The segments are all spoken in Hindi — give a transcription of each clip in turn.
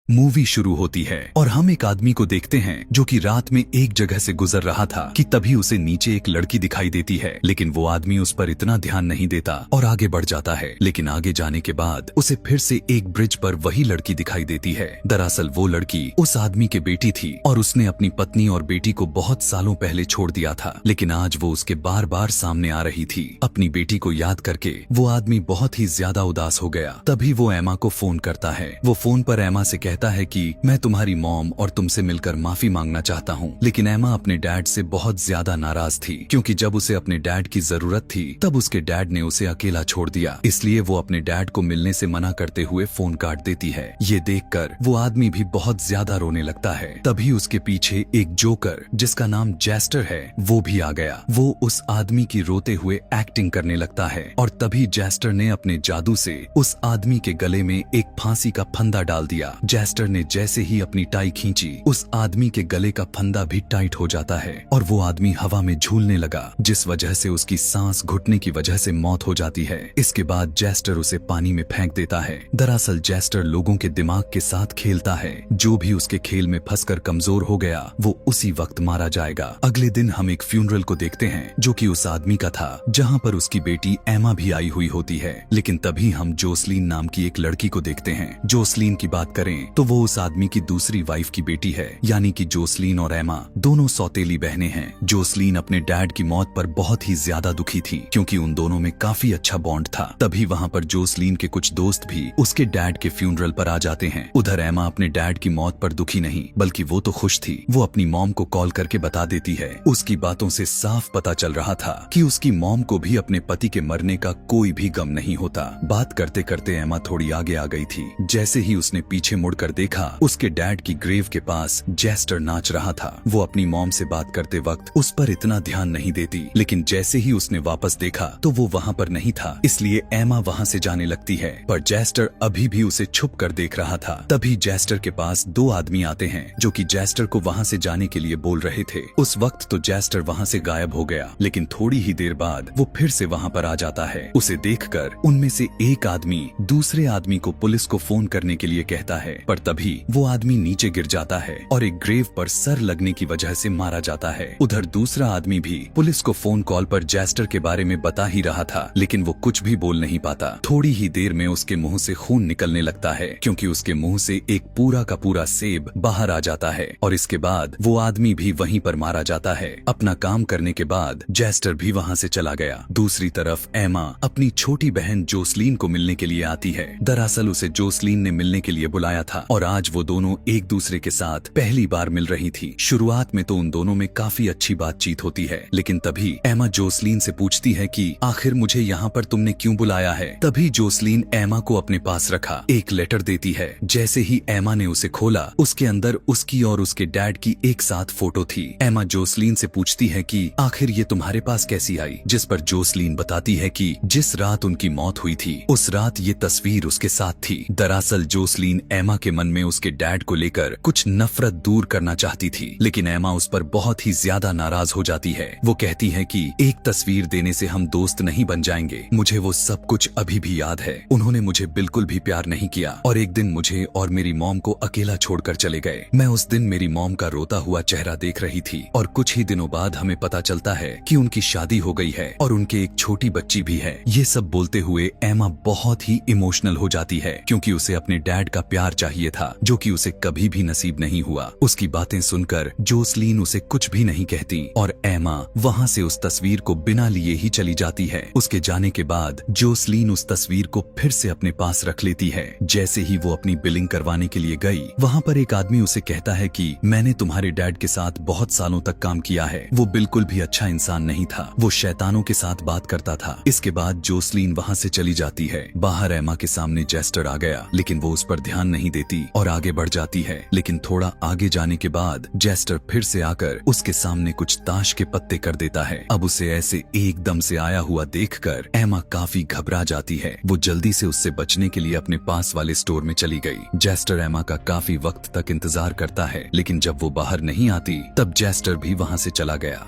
मूवी शुरू होती है और हम एक आदमी को देखते हैं जो कि रात में एक जगह से गुजर रहा था कि तभी उसे नीचे एक लड़की दिखाई देती है, लेकिन वो आदमी उस पर इतना ध्यान नहीं देता और आगे बढ़ जाता है। लेकिन आगे जाने के बाद उसे फिर से एक ब्रिज पर वही लड़की दिखाई देती है। दरअसल वो लड़की उस आदमी के बेटी थी और उसने अपनी पत्नी और बेटी को बहुत सालों पहले छोड़ दिया था, लेकिन आज वो उसके बार बार सामने आ रही थी। अपनी बेटी को याद करके वो आदमी बहुत ही ज्यादा उदास हो गया। तभी वो एमा को फोन करता है। वो फोन पर एमा से कहता है कि मैं तुम्हारी मॉम और तुमसे मिलकर माफी मांगना चाहता हूँ। लेकिन एमा अपने डैड से बहुत ज्यादा नाराज थी, क्योंकि जब उसे अपने डैड की जरूरत थी तब उसके डैड ने उसे अकेला छोड़ दिया। इसलिए वो अपने डैड को मिलने से मना करते हुए फोन काट देती है। ये देखकर वो आदमी भी बहुत ज्यादा रोने लगता है। तभी उसके पीछे एक जोकर जिसका नाम जेस्टर है वो भी आ गया। वो उस आदमी की रोते हुए एक्टिंग करने लगता है और तभी जेस्टर ने अपने जादू से उस आदमी के गले में एक फांसी का फंदा डाल दिया। जेस्टर ने जैसे ही अपनी टाई खींची, उस आदमी के गले का फंदा भी टाइट हो जाता है और वो आदमी हवा में झूलने लगा, जिस वजह से उसकी सांस घुटने की वजह से मौत हो जाती है। इसके बाद जेस्टर उसे पानी में फेंक देता है। दरअसल जेस्टर लोगों के दिमाग के साथ खेलता है। जो भी उसके खेल में फंसकर कमजोर हो गया वो उसी वक्त मारा जाएगा। अगले दिन हम एक फ्यूनरल को देखते हैं जो कि उस आदमी का था, जहाँ पर उसकी बेटी एमा भी आई हुई होती है। लेकिन तभी हम जोसलीन नाम की एक लड़की को देखते हैं। जोसलीन की बात करें तो वो उस आदमी की दूसरी वाइफ की बेटी है, यानी कि जोसलीन और एमा दोनों सौतेली बहनें हैं। जोसलीन अपने डैड की मौत पर बहुत ही ज्यादा दुखी थी, क्योंकि उन दोनों में काफी अच्छा बॉन्ड था। तभी वहाँ पर जोसलीन के कुछ दोस्त भी उसके डैड के फ्यूनरल पर आ जाते हैं। उधर एमा अपने डैड की मौत पर दुखी नहीं, बल्कि वो तो खुश थी। वो अपनी मॉम को कॉल करके बता देती है। उसकी बातों से साफ पता चल रहा था कि उसकी मॉम को भी अपने पति के मरने का कोई भी गम नहीं होता। बात करते करते एमा थोड़ी आगे आ गई थी। जैसे ही उसने पीछे मुड़कर देखा, उसके डैड की ग्रेव के पास जेस्टर नाच रहा था। वो अपनी मॉम से बात करते वक्त उस पर इतना ध्यान नहीं देती, लेकिन जैसे ही उसने वापस देखा तो वो वहाँ पर नहीं था। इसलिए एमा वहाँ से जाने लगती है, पर जेस्टर अभी भी उसे छुप कर देख रहा था। तभी जेस्टर के पास दो आदमी आते हैं जो कि जेस्टर को वहाँ से जाने के लिए बोल रहे थे। उस वक्त तो जेस्टर वहाँ से गायब हो गया, लेकिन थोड़ी ही देर बाद वो फिर से वहाँ पर आ जाता है। उसे देखकर उनमें से एक आदमी दूसरे आदमी को पुलिस को फोन करने के लिए कहता है, पर तभी वो आदमी नीचे गिर जाता है और एक ग्रेव पर सर लगने की वजह से मारा जाता है। उधर दूसरा आदमी भी पुलिस को फोन कॉल पर जेस्टर के बारे में बता ही रहा था, लेकिन वो कुछ भी बोल नहीं पाता। थोड़ी ही देर में उसके मुंह से खून निकलने लगता है, क्योंकि उसके मुंह से एक पूरा का पूरा सेब बाहर आ जाता है और इसके बाद वो आदमी भी वहीं पर मारा जाता है। अपना काम करने के बाद जेस्टर भी वहाँ से चला गया। दूसरी तरफ एमा अपनी छोटी बहन जोसलीन को मिलने के लिए आती है। दरअसल उसे जोसलीन ने मिलने के लिए बुलाया था और आज वो दोनों एक दूसरे के साथ पहली बार मिल रही थी। शुरुआत में तो उन दोनों में काफी अच्छी बातचीत होती है, लेकिन तभी एमा जोसलीन से पूछती है कि आखिर मुझे यहाँ पर तुमने क्यों बुलाया है। तभी जोसलीन एमा को अपने पास रखा एक लेटर देती है। जैसे ही एमा ने उसे खोला, उसके अंदर उसकी और उसके डैड की एक साथ फोटो थी। एमा जोसलीन से पूछती है कि आखिर ये तुम्हारे पास कैसी आई, जिस पर जोसलीन बताती है कि जिस रात उनकी मौत हुई थी उस रात ये तस्वीर उसके साथ थी। दरअसल जोसलीन एमा के मन में उसके डैड को लेकर कुछ नफरत दूर करना चाहती थी, लेकिन एमा उस पर बहुत ही ज्यादा नाराज हो जाती है। वो कहती है कि एक तस्वीर देने से हम दोस्त नहीं बन जाएंगे। मुझे वो सब कुछ अभी भी याद है। उन्होंने मुझे बिल्कुल भी प्यार नहीं किया और एक दिन मुझे और मेरी मॉम को अकेला छोड़कर चले गए। मैं उस दिन मेरी मॉम का रोता हुआ चेहरा देख रही थी और कुछ ही दिनों बाद हमें पता चलता है कि उनकी शादी हो गई है और उनके एक छोटी बच्ची भी है। ये सब बोलते हुए एमा बहुत ही इमोशनल हो जाती है, क्योंकि उसे अपने डैड का प्यार चाहिए था, जो कि उसे कभी भी नसीब नहीं हुआ। उसकी बातें सुनकर जोसलीन उसे कुछ भी नहीं कहती और एमा वहाँ से उस तस्वीर को बिना लिए ही चली जाती है। उसके जाने के बाद जोसलीन उस तस्वीर को फिर से अपने पास रख लेती है। जैसे ही वो अपनी बिलिंग करवाने के लिए गई, वहाँ पर एक आदमी उसे कहता है कि मैंने तुम्हारे डैड के साथ बहुत सालों तक काम किया है। वो बिल्कुल भी अच्छा इंसान नहीं था, वो शैतानों के साथ बात करता था। इसके बाद जोसलीन वहाँ से चली जाती है। बाहर एमा के सामने जेस्टर आ गया, लेकिन वो उस पर ध्यान नहीं देती और आगे बढ़ जाती है। लेकिन थोड़ा आगे जाने के बाद जेस्टर फिर से आकर उसके सामने कुछ ताश के पत्ते कर देता है। अब उसे ऐसे एकदम से आया हुआ देखकर एमा काफी घबरा जाती है। वो जल्दी से उससे बचने के लिए अपने पास वाले स्टोर में चली गई। जेस्टर एमा का काफी वक्त तक इंतजार करता है, लेकिन जब वो बाहर नहीं आती तब जेस्टर भी वहाँ से चला गया।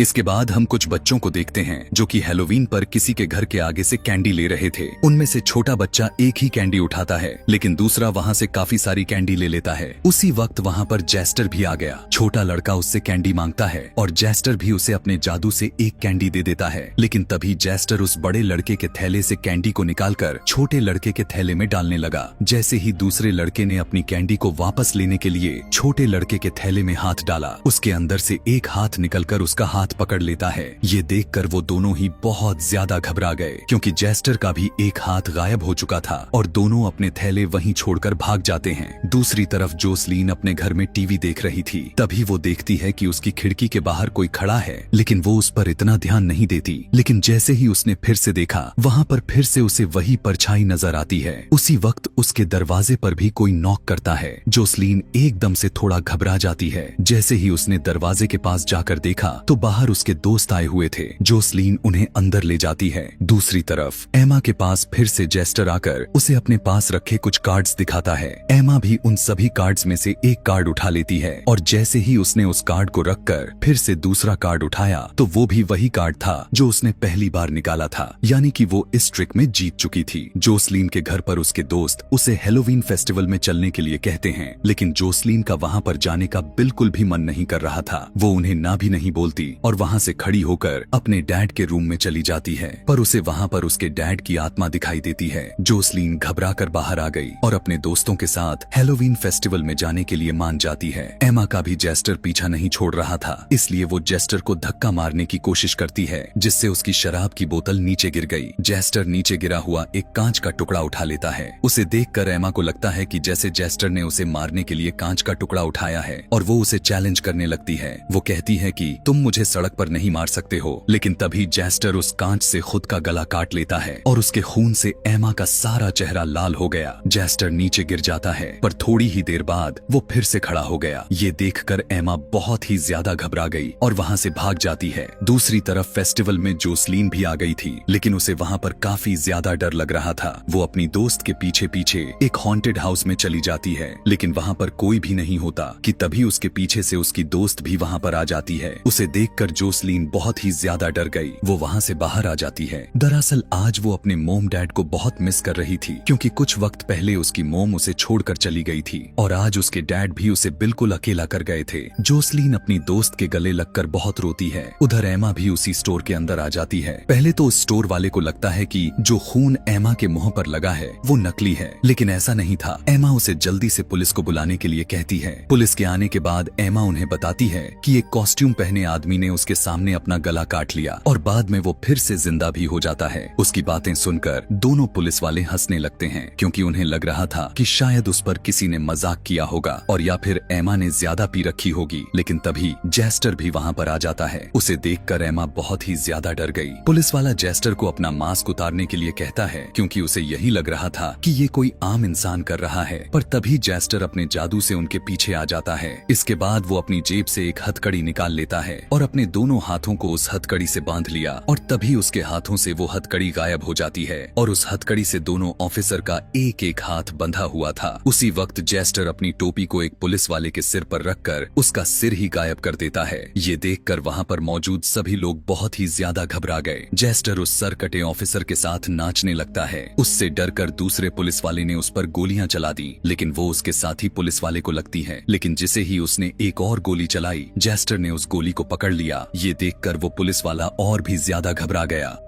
इसके बाद हम कुछ बच्चों को देखते हैं जो कि हैलोवीन पर किसी के घर के आगे से कैंडी ले रहे थे। उनमें से छोटा बच्चा एक ही कैंडी उठाता है, लेकिन दूसरा वहाँ से काफी सारी कैंडी ले लेता है। उसी वक्त वहाँ पर जेस्टर भी आ गया। छोटा लड़का उससे कैंडी मांगता है और जेस्टर भी उसे अपने जादू से एक कैंडी दे देता है, लेकिन तभी जेस्टर उस बड़े लड़के के थैले से कैंडी को निकालकर छोटे लड़के के थैले में डालने लगा। जैसे ही दूसरे लड़के ने अपनी कैंडी को वापस लेने के लिए छोटे लड़के के थैले में हाथ डाला, उसके अंदर से एक हाथ निकलकर उसका हाथ पकड़ लेता है। ये देखकर वो दोनों ही बहुत ज्यादा घबरा गए, क्योंकि जेस्टर का भी एक हाथ गायब हो चुका था और दोनों अपने थैले वहीं छोड़कर भाग जाते हैं। दूसरी तरफ जोसलीन अपने घर में टीवी देख रही थी। तभी वो देखती है कि उसकी खिड़की के बाहर कोई खड़ा है, लेकिन वो उस पर इतना ध्यान नहीं देती। लेकिन जैसे ही उसने फिर से देखा, वहाँ पर फिर से उसे वही परछाई नजर आती है। उसी वक्त उसके दरवाजे पर भी कोई नॉक करता है। जोसलीन एकदम से थोड़ा घबरा जाती है। जैसे ही उसने दरवाजे के पास जाकर देखा तो बाहर उसके दोस्त आए हुए थे। जोसलीन उन्हें अंदर ले जाती है। दूसरी तरफ एमा के पास फिर से जेस्टर आकर उसे अपने पास रखे कुछ कार्ड्स दिखाता है। एमा भी उन सभी कार्ड्स में से एक कार्ड उठा लेती है और जैसे ही उसने उस कार्ड को रखकर फिर से दूसरा कार्ड उठाया तो वो भी वही कार्ड था जो उसने पहली बार निकाला था, यानी कि वो इस ट्रिक में जीत चुकी थी। जोसलीन के घर पर उसके दोस्त उसे हैलोवीन फेस्टिवल में चलने के लिए कहते हैं, लेकिन जोसलीन का वहाँ पर जाने का बिल्कुल भी मन नहीं कर रहा था। वो उन्हें ना भी नहीं बोलती और वहाँ से खड़ी होकर अपने डैड के रूम में चली जाती है, पर उसे वहाँ पर उसके डैड की आत्मा दिखाई देती है। जोसलीन घबरा कर बाहर आ गई और अपने दोस्तों के साथ हैलोवीन फेस्टिवल में जाने के लिए मान जाती है। एमा का भी जेस्टर पीछा नहीं छोड़ रहा था, इसलिए वो जेस्टर को धक्का मारने की कोशिश करती है, जिससे उसकी शराब की बोतल नीचे गिर गई। जेस्टर नीचे गिरा हुआ एक कांच का टुकड़ा उठा लेता है। उसे देखकर एमा को लगता है कि जैसे जेस्टर ने उसे मारने के लिए कांच का टुकड़ा उठाया है और वो उसे चैलेंज करने लगती है। वो कहती है कि तुम मुझे सड़क पर नहीं मार सकते हो, लेकिन तभी जेस्टर उस कांच से खुद का गला काट लेता है और उसके खून से एमा का सारा चेहरा लाल हो गया। जेस्टर नीचे गिर जाता है, पर थोड़ी ही देर बाद वो फिर से खड़ा हो गया। ये देखकर एमा बहुत ही ज्यादा घबरा गई और वहाँ से भाग जाती है। दूसरी तरफ फेस्टिवल में जोसलीन भी आ गई थी, लेकिन उसे वहाँ पर काफी ज्यादा डर लग रहा था। वो अपनी दोस्त के पीछे पीछे एक हॉन्टेड हाउस में चली जाती है, लेकिन वहाँ पर कोई भी नहीं होता कि तभी उसके पीछे से उसकी दोस्त भी वहाँ पर आ जाती है। उसे देखकर जोसलीन बहुत ही ज्यादा डर गई। वो वहाँ से बाहर आ जाती है। दरअसल आज वो अपने मोम डैड को बहुत मिस कर रही थी, क्योंकि कुछ वक्त पहले उसकी मोम उसे छोड़कर चली गई थी और आज उसके डैड भी उसे बिल्कुल अकेला कर गए थे। जोसलीन अपनी दोस्त के गले लगकर बहुत रोती है। उधर एमा भी उसी स्टोर के अंदर आ जाती है। पहले तो उस स्टोर वाले को लगता है कि जो खून एमा के मुंह पर लगा है वो नकली है, लेकिन ऐसा नहीं था। एमा उसे जल्दी से पुलिस को बुलाने के लिए कहती है। पुलिस के आने के बाद एमा उन्हें बताती है कि एक कॉस्ट्यूम पहने आदमी ने उसके सामने अपना गला काट लिया और बाद में वो फिर से जिंदा भी हो जाता है। उसकी बातें सुनकर दोनों पुलिस वाले हंसने लगते हैं, क्योंकि उन्हें लग रहा था कि शायद उस पर किसी ने मजाक किया होगा और या फिर एमा ने ज्यादा पी रखी होगी। लेकिन तभी जेस्टर भी वहाँ पर आ जाता है। उसे देखकर एमा बहुत ही ज्यादा डर गई। पुलिस वाला जेस्टर को अपना मास्क उतारने के लिए कहता है, क्योंकि उसे यही लग रहा था कि ये कोई आम इंसान कर रहा है, पर तभी जेस्टर अपने जादू से उनके पीछे आ जाता है। इसके बाद वो अपनी जेब से एक हथकड़ी निकाल लेता है और अपने दोनों हाथों को उस हथकड़ी से बांध लिया और तभी उसके हाथों से वो हथकड़ी गायब हो जाती है और उस हथकड़ी से दोनों ऑफिसर का एक एक हाथ बंधा हुआ था। उसी वक्त जेस्टर अपनी टोपी को एक पुलिस वाले के सिर पर रखकर उसका सिर ही गायब कर देता है। ये देखकर वहाँ पर मौजूद सभी लोग बहुत ही ज्यादा घबरा गए। जेस्टर उस सर कटे ऑफिसर के साथ नाचने लगता है। उससे डरकर दूसरे पुलिस वाले ने उस पर गोलियां चला दी, लेकिन वो उसके साथी पुलिस वाले को लगती है। लेकिन जिसे ही उसने एक और गोली चलाई, जेस्टर ने उस गोली को पकड़ लिया। ये देखकर वो पुलिस वाला और भी ज्यादा घबरा गया।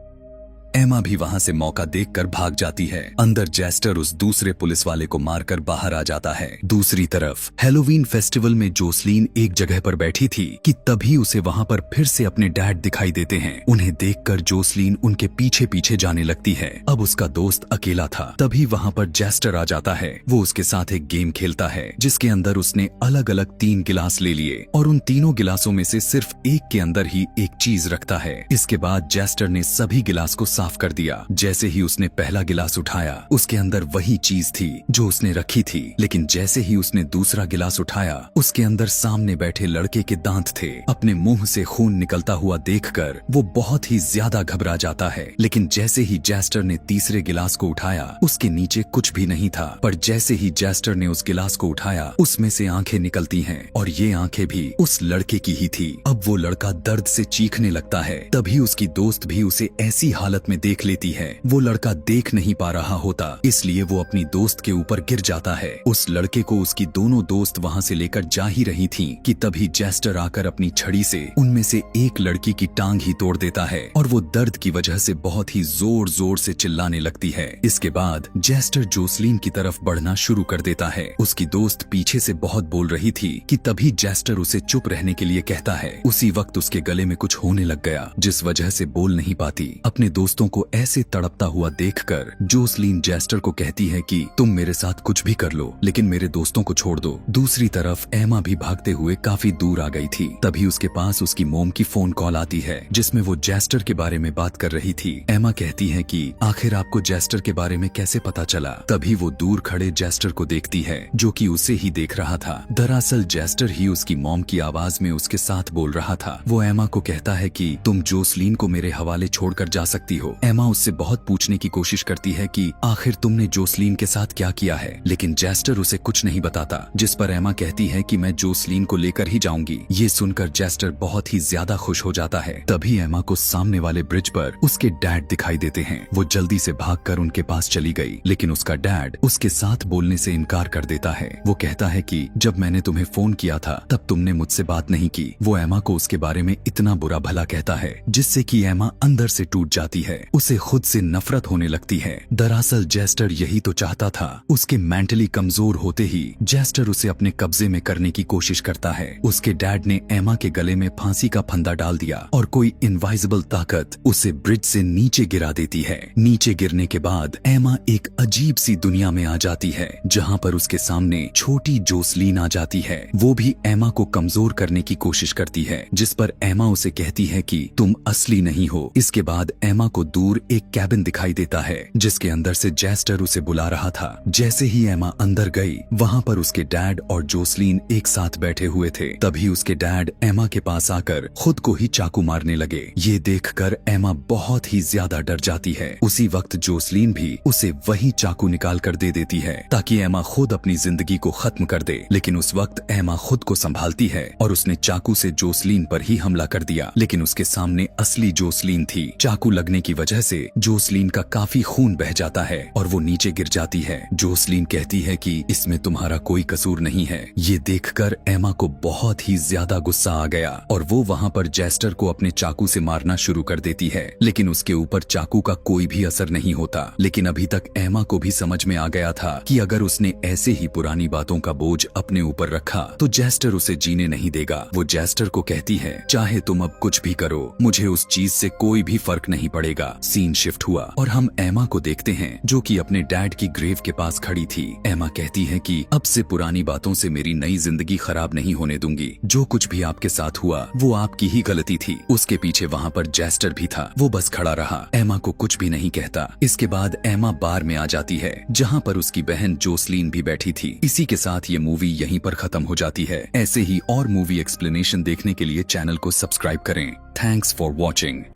एमा भी वहाँ से मौका देखकर भाग जाती है। अंदर जेस्टर उस दूसरे पुलिस वाले को मारकर बाहर आ जाता है। दूसरी तरफ हैलोवीन फेस्टिवल में जोसलीन एक जगह पर बैठी थी कि तभी उसे वहाँ पर फिर से अपने डैड दिखाई देते हैं। उन्हें देखकर जोसलीन उनके पीछे पीछे जाने लगती है। अब उसका दोस्त अकेला था। तभी वहाँ पर जेस्टर आ जाता है। वो उसके साथ एक गेम खेलता है, जिसके अंदर उसने अलग अलग 3 गिलास ले लिए और उन तीनों गिलासों में से सिर्फ एक के अंदर ही एक चीज रखता है। इसके बाद जेस्टर ने सभी गिलास को साफ कर दिया। जैसे ही उसने पहला गिलास उठाया उसके अंदर वही चीज थी जो उसने रखी थी, लेकिन जैसे ही उसने दूसरा गिलास उठाया उसके अंदर सामने बैठे लड़के के दांत थे। अपने मुंह से खून निकलता हुआ देखकर वो बहुत ही ज्यादा घबरा जाता है। लेकिन जैसे ही जेस्टर ने तीसरे गिलास को उठाया उसके नीचे कुछ भी नहीं था, पर जैसे ही जेस्टर ने उस गिलास को उठाया उसमें से आंखें निकलती हैं और ये आंखें भी उस लड़के की ही थी। अब वो लड़का दर्द से चीखने लगता है। तभी उसकी दोस्त भी उसे ऐसी हालत में देख लेती है। वो लड़का देख नहीं पा रहा होता, इसलिए वो अपनी दोस्त के ऊपर गिर जाता है। उस लड़के को उसकी दोनों दोस्त वहाँ से लेकर जा ही रही थी कि तभी जेस्टर आकर अपनी छड़ी से उनमें से एक लड़की की टांग ही तोड़ देता है और वो दर्द की वजह से बहुत ही जोर जोर से चिल्लाने लगती है। इसके बाद जेस्टर जोसलीन की तरफ बढ़ना शुरू कर देता है। उसकी दोस्त पीछे से बहुत बोल रही थी कि तभी जेस्टर उसे चुप रहने के लिए कहता है। उसी वक्त उसके गले में कुछ होने लग गया जिस वजह से बोल नहीं पाती। अपने दोस्तों को ऐसे तड़पता हुआ देखकर जोसलीन जेस्टर को कहती है कि तुम मेरे साथ कुछ भी कर लो लेकिन मेरे दोस्तों को छोड़ दो। दूसरी तरफ एमा भी भागते हुए काफी दूर आ गई थी। तभी उसके पास उसकी मोम की फोन कॉल आती है जिसमें वो जेस्टर के बारे में बात कर रही थी। एमा कहती है कि आखिर आपको जेस्टर के बारे में कैसे पता चला। तभी वो दूर खड़े जेस्टर को देखती है जो कि उसे ही देख रहा था। दरअसल जेस्टर ही उसकी मॉम की आवाज में उसके साथ बोल रहा था। वो एमा को कहता है कि तुम जोसलीन को मेरे हवाले छोड़कर जा सकती हो। एमा उससे बहुत पूछने की कोशिश करती है कि आखिर तुमने जोसलीन के साथ क्या किया है, लेकिन जेस्टर उसे कुछ नहीं बताता, जिस पर एमा कहती है कि मैं जोसलीन को लेकर ही जाऊंगी। ये सुनकर जेस्टर बहुत ही ज्यादा खुश हो जाता है। तभी एमा को सामने वाले ब्रिज पर उसके डैड दिखाई देते हैं। वो जल्दी से भागकर उनके पास चली गई, लेकिन उसका डैड उसके साथ बोलने से इनकार कर देता है। वो कहता है कि जब मैंने तुम्हें फोन किया था तब तुमने मुझसे बात नहीं की। वो एमा को उसके बारे में इतना बुरा भला कहता है जिससे कि एमा अंदर से टूट जाती है। उसे खुद से नफरत होने लगती है। दरअसल जेस्टर यही तो चाहता था। उसके मेंटली कमजोर होते ही जेस्टर उसे अपने कब्जे में करने की कोशिश करता है। उसके डैड ने एमा के गले में फांसी का फंदा डाल दिया और कोई इनवाइजिबल ताकत उसे ब्रिज से नीचे गिरा देती है। नीचे गिरने के बाद एमा एक अजीब सी दुनिया में आ जाती है जहाँ पर उसके सामने छोटी जोसलीन आ जाती है। वो भी एमा को कमजोर करने की कोशिश करती है, जिस पर एमा उसे कहती है कि तुम असली नहीं हो। इसके बाद एमा को दूर एक कैबिन दिखाई देता है जिसके अंदर से जेस्टर उसे बुला रहा था। जैसे ही एमा अंदर गई वहाँ पर उसके डैड और जोसलीन एक साथ बैठे हुए थे। तभी उसके डैड एमा के पास आकर खुद को ही चाकू मारने लगे। ये देखकर एमा बहुत ही ज्यादा डर जाती है। उसी वक्त जोसलीन भी उसे वही चाकू निकाल कर दे देती है ताकि एमा खुद अपनी जिंदगी को खत्म कर दे। लेकिन उस वक्त एमा खुद को संभालती है और उसने चाकू से जोसलीन पर ही हमला कर दिया। लेकिन उसके सामने असली जोसलीन थी। चाकू लगने की वजह से जोसलीन का काफी खून बह जाता है और वो नीचे गिर जाती है। जोसलीन कहती है कि इसमें तुम्हारा कोई कसूर नहीं है। ये देखकर एमा को बहुत ही ज्यादा गुस्सा आ गया और वो वहाँ पर जेस्टर को अपने चाकू से मारना शुरू कर देती है। लेकिन उसके ऊपर चाकू का कोई भी असर नहीं होता। लेकिन अभी तक एमा को भी समझ में आ गया था कि अगर उसने ऐसे ही पुरानी बातों का बोझ अपने ऊपर रखा तो जेस्टर उसे जीने नहीं देगा। वो जेस्टर को कहती है चाहे तुम अब कुछ भी करो, मुझे उस चीज से कोई भी फर्क नहीं पड़ेगा। सीन शिफ्ट हुआ और हम एमा को देखते हैं जो कि अपने डैड की ग्रेव के पास खड़ी थी। एमा कहती है कि अब से पुरानी बातों से मेरी नई जिंदगी खराब नहीं होने दूंगी। जो कुछ भी आपके साथ हुआ वो आपकी ही गलती थी। उसके पीछे वहाँ पर जेस्टर भी था। वो बस खड़ा रहा, एमा को कुछ भी नहीं कहता। इसके बाद एमा बार में आ जाती है जहाँ पर उसकी बहन जोसलीन भी बैठी थी। इसी के साथ ये मूवी यहीं पर खत्म हो जाती है। ऐसे ही और मूवी एक्सप्लेनेशन देखने के लिए चैनल को सब्सक्राइब करें। Thanks for watching.